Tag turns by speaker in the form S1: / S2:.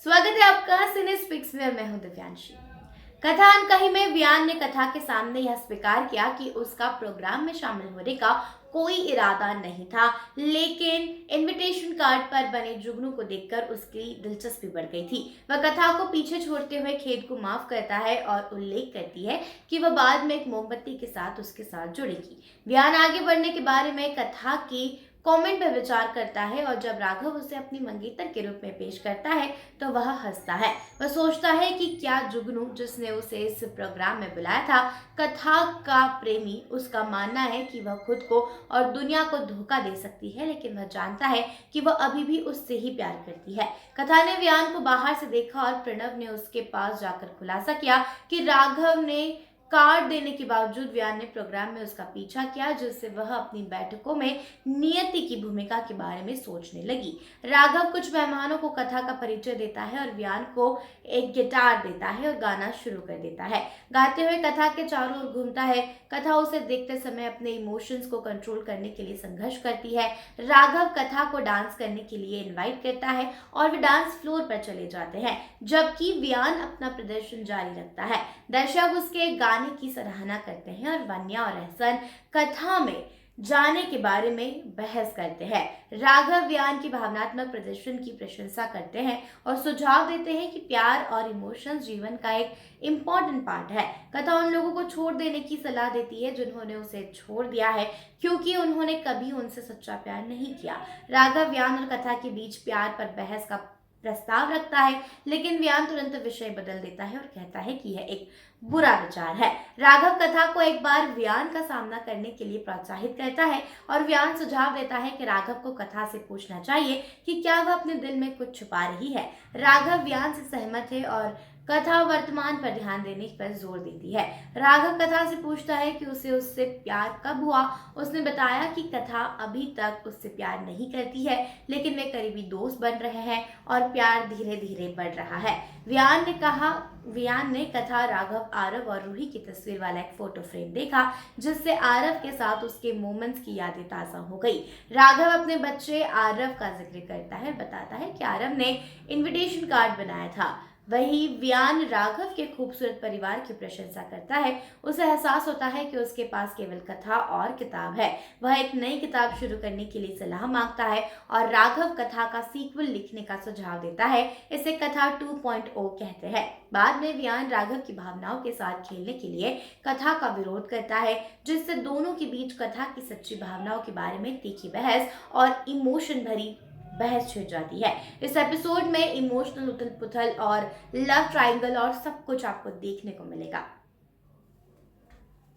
S1: स्वागत है आपका सिनेस्पिक्स में। मैं हूं दिव्यांशी। कथा अनकही में वियान ने कथा के सामने यह स्वीकार किया कि उसका प्रोग्राम में शामिल होने का कोई इरादा नहीं था, लेकिन इनविटेशन कार्ड पर बने जुगनू को देखकर उसकी दिलचस्पी बढ़ गई थी। वह कथा को पीछे छोड़ते हुए खेद को माफ करता है और उल्लेख करती है कि वह बाद में एक मोमबत्ती के साथ उसके साथ जुड़ेगी। वियान आगे बढ़ने के बारे में कथा की कमेंट पर विचार करता है और जब राघव उसे अपनी मंगेतर के रूप में पेश करता है तो वह हंसता है। वह सोचता है कि क्या जुगनू, जिसने उसे इस प्रोग्राम में बुलाया था, कथा का प्रेमी। उसका मानना है कि वह खुद को और दुनिया को धोखा दे सकती है, लेकिन वह जानता है कि वह अभी भी उससे ही प्यार करती है। कथा ने वियान को बाहर से देखा और प्रणव ने उसके पास जाकर खुलासा किया कि राघव ने कार्ड देने के बावजूद वियान ने प्रोग्राम में उसका पीछा किया, जिससे वह अपनी बैठकों में नियति की भूमिका के बारे में सोचने लगी। राघव कुछ मेहमानों को कथा का परिचय देता है और वियान को एक गिटार देता है और गाना शुरू कर देता है। गाते हुए कथा के चारों ओर घूमता है। कथा उसे देखते समय अपने इमोशंस को कंट्रोल करने के लिए संघर्ष करती है। राघव कथा को डांस करने के लिए इनवाइट करता है और वे डांस फ्लोर पर चले जाते हैं, जबकि वियान अपना प्रदर्शन जारी रखता है। दर्शक उसके गाने की सराहना करते हैं और वन्या और एहसन कथा में जाने के बारे में बहस करते हैं। राघव वियान की भावनात्मक प्रदर्शन की प्रशंसा करते हैं और सुझाव देते हैं कि प्यार और इमोशंस जीवन का एक इम्पॉर्टेंट पार्ट है। कथा उन लोगों को छोड़ देने की सलाह देती है जिन्होंने उसे छोड़ दिया है, क्योंकि उन्होंने कभी उनसे सच्चा प्यार नहीं किया। राघव वियान और कथा के बीच प्यार पर बहस का प्रस्ताव रखता है, लेकिन वियान तुरंत विषय बदल देता है और कहता है कि यह एक बुरा विचार है। राघव कथा को एक बार वियान का सामना करने के लिए प्रोत्साहित करता है और वियान सुझाव देता है कि राघव को कथा से पूछना चाहिए कि क्या वह अपने दिल में कुछ छुपा रही है। राघव वियान से सहमत है और कथा वर्तमान पर ध्यान देने पर जोर देती है। राघव कथा से पूछता है कि उसे उससे प्यार कब हुआ। उसने बताया कि कथा अभी तक उससे प्यार नहीं करती है, लेकिन वे करीबी दोस्त बन रहे हैं और प्यार धीरे धीरे बढ़ रहा है। वियान ने कथा, राघव, आरव और रूही की तस्वीर वाला एक फोटो फ्रेम देखा, जिससे आरव के साथ उसके मोमेंट्स की यादें ताज़ा हो गई। राघव अपने बच्चे आरव का जिक्र करता है, बताता है कि आरव ने इनविटेशन कार्ड बनाया था। वही वियान राघव के खूबसूरत परिवार की प्रशंसा करता है। उसे एहसास होता है कि उसके पास केवल कथा और किताब है। वह एक नई किताब शुरू करने के लिए सलाह मांगता है और राघव कथा का सीक्वल लिखने का सुझाव देता है। इसे कथा 2.0 कहते हैं। बाद में वियान राघव की भावनाओं के साथ खेलने के लिए कथा का विरोध करता है, जिससे दोनों के बीच कथा की सच्ची भावनाओं के बारे में तीखी बहस और इमोशन भरी बहस छिड़ जाती है। इस एपिसोड में इमोशनल उथल पुथल और लव ट्रायंगल और सब कुछ आपको देखने को मिलेगा।